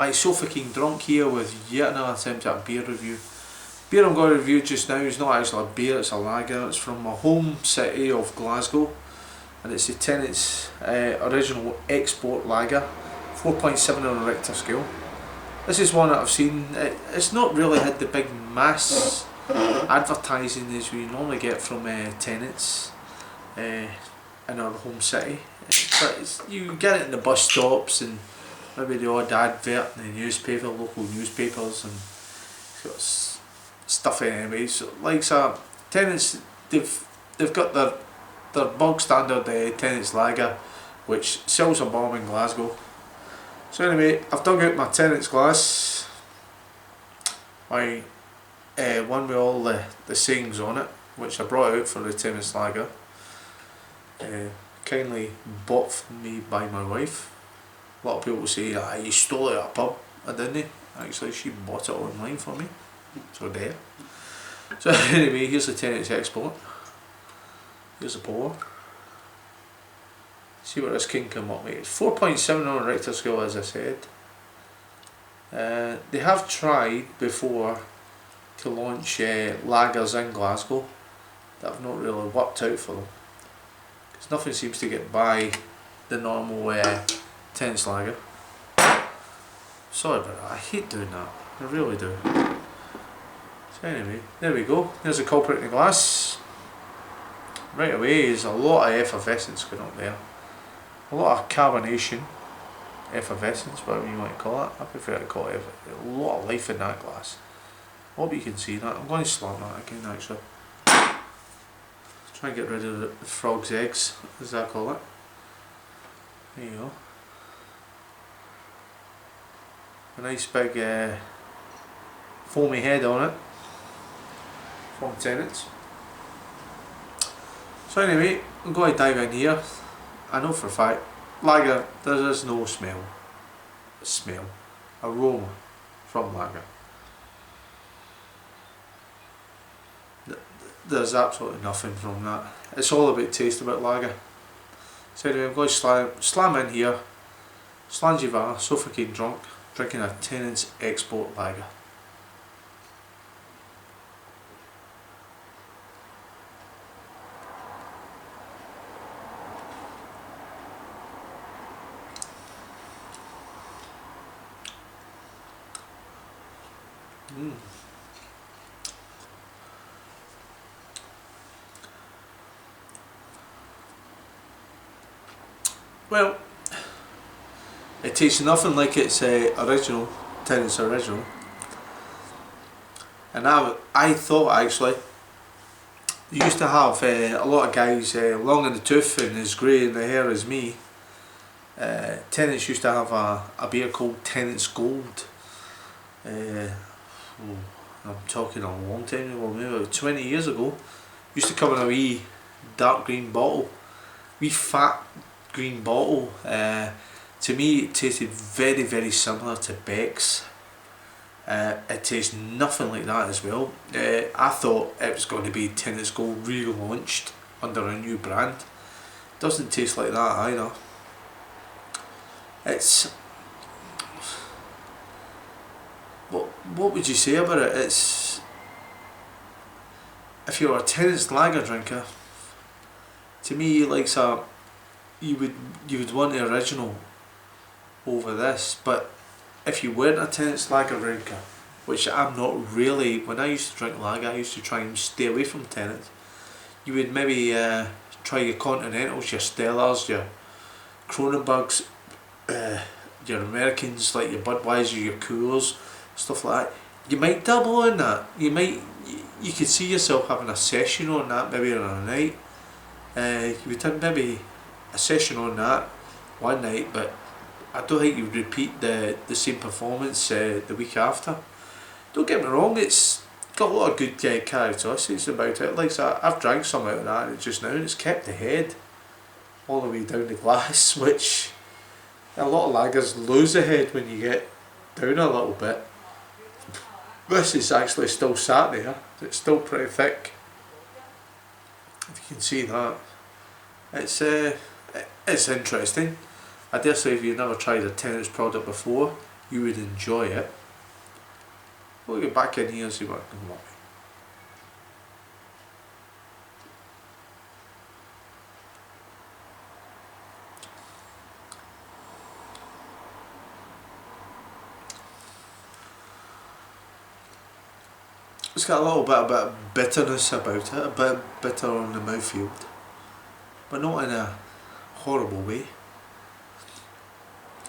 Right, so fucking drunk here with yet another attempt at a beer review. Beer I'm going to review just now is not actually a beer, it's a lager. It's from my home city of Glasgow, and it's the Tennents original export lager, 4.7 on a Richter scale. This is one that I've seen, it's not really had the big mass advertising as we normally get from Tennents in our home city, but you get it in the bus stops and maybe the odd advert in the newspaper, local newspapers, and it's got stuff anyway. So like Tennents, they've got their bog standard Tennents lager, which sells a bomb in Glasgow. So anyway, I've dug out my Tennents glass, my one with all the sayings on it, which I brought out for the Tennents lager, kindly bought for me by my wife. A lot of people say, ah, you stole it at a pub. I didn't. Actually, she bought it online for me. So there. So anyway, here's the Tennents export. Here's the pour. See what this can come up with. It's 4.7 on a Richter scale, as I said. They have tried before to launch lagers in Glasgow that have not really worked out for them, because nothing seems to get by the normal Tennents lager. Sorry about that, I hate doing that, I really do. So anyway, there we go, there's a culprit in the glass. Right away there's a lot of effervescence going up there. A lot of carbonation, effervescence, whatever you might call it. I prefer to call it a lot of life in that glass. Hope you can see that. I'm going to slam that again actually. Try and get rid of the frog's eggs, as I call it. There you go. A nice big foamy head on it from Tennents. So anyway, I'm going to dive in here. I know for a fact, lager, there is no aroma from lager. There's absolutely nothing from that. It's all about taste about lager. So anyway, I'm going to slam in here, Slangivar, so fucking drunk, drinking a Tennents export lager. Well, it tastes nothing like its original, Tennents original. And I thought actually, you used to have a lot of guys long in the tooth and as grey in the hair as me. Tennents used to have a beer called Tennents Gold. I'm talking a long time ago, maybe about 20 years ago. Used to come in a wee dark green bottle, wee fat green bottle. To me it tasted very, very similar to Beck's. It tastes nothing like that as well. I thought it was going to be Tennents Gold relaunched under a new brand. Doesn't taste like that either. It's, what would you say about it? It's, if you're a Tennents lager drinker, to me like you would want the original over this. But if you weren't a Tennents lager drinker, which I'm not really, when I used to drink lager I used to try and stay away from Tennents, you would maybe try your Continentals, your Stellars, your Kronenbergs, your Americans like your Budweiser, your Coors, stuff like that. You might dabble in that. You could see yourself having a session on that maybe on a night. You would have maybe a session on that one night, but I don't think you would repeat the same performance the week after. Don't get me wrong, it's got a lot of good characteristics about it. Like I've drank some out of that just now, and it's kept the head all the way down the glass, which a lot of lagers lose the head when you get down a little bit. This is actually still sat there. It's still pretty thick, if you can see that. It's interesting. I dare say if you've never tried a Tennents product before, you would enjoy it. We'll get back in here and see what I can come up with. It's got a little bit of bitterness about it, a bit bitter on the mouthfeel, but not in a horrible way.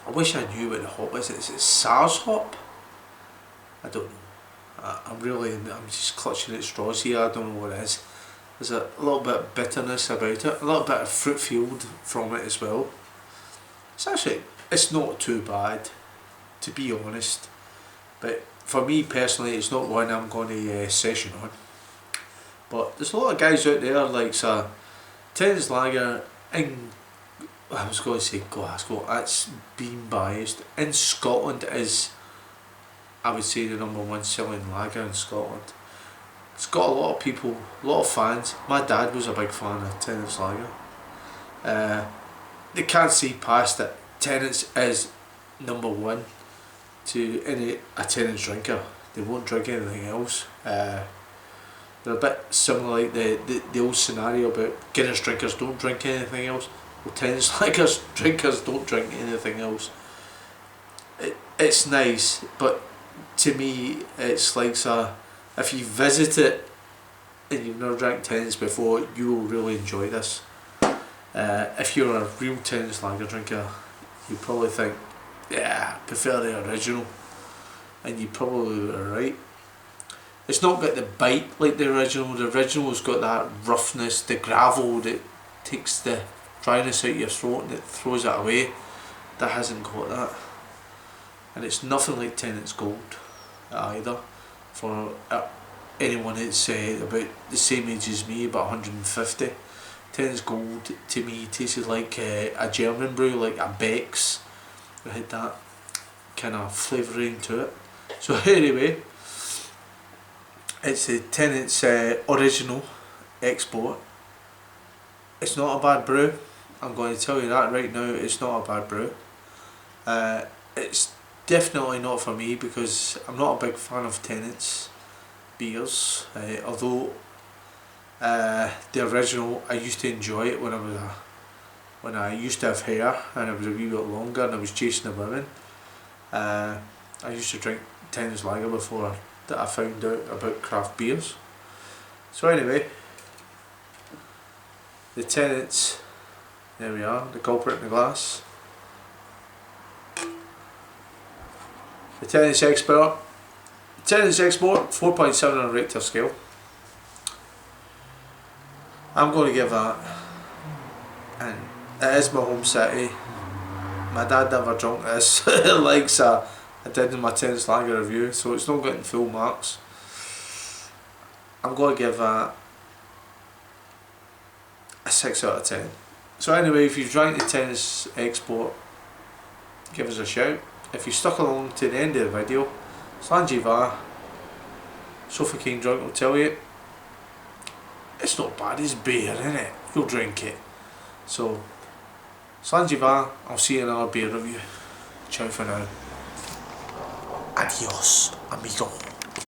I wish I knew what the hop is. Is it SARS hop? I don't know. I'm just clutching at straws here. I don't know what it is. There's a little bit of bitterness about it, a little bit of fruit field from it as well. It's not too bad, to be honest. But for me personally, it's not one I'm going to session on. But there's a lot of guys out there like Tennents Lager in, I was going to say Glasgow, that's being biased. In Scotland is, I would say, the #1 selling lager in Scotland. It's got a lot of people, a lot of fans. My dad was a big fan of Tennents Lager. They can't see past it. Tennents is #1 to a Tennents drinker. They won't drink anything else. They're a bit similar like the old scenario about Guinness drinkers don't drink anything else. Well, Tennents Lager drinkers don't drink anything else. It's nice, but to me it's like if you visit it and you've never drank Tennents before, you will really enjoy this. If you're a real Tennents Lager drinker, you probably think, yeah, I prefer the original, and you probably are right. It's not got the bite like the original. The original's got that roughness, the gravel that takes the dryness out your throat and it throws it away. That hasn't got that, and it's nothing like Tennents Gold either. For anyone that's about the same age as me, about 150, Tennents Gold to me tasted like a German brew, like a Beck's. It had that kind of flavouring to it. So anyway, it's a Tennents original export. It's not a bad brew. I'm going to tell you that right now. It's not a bad brew. It's definitely not for me because I'm not a big fan of Tennents beers. Although the original, I used to enjoy it when I used to have hair and it was a wee bit longer and I was chasing the women. I used to drink Tennents Lager before that I found out about craft beers. So anyway, the Tennents, there we are, the culprit in the glass. The Tennents Export, 4.7 on a Richter scale. I'm going to give that, and it is my home city. My dad never drunk this like I did in my Tennents Lager review, so it's not getting full marks. I'm going to give that a 6 out of 10. So anyway, if you've drank the Tennents Export, give us a shout. If you stuck along to the end of the video, Slanjiva, Sofa King Drunk will tell you, it's not bad, it's beer, innit? You'll drink it. So, Slanjiva, I'll see you in another beer review. Ciao for now. Adios, amigo.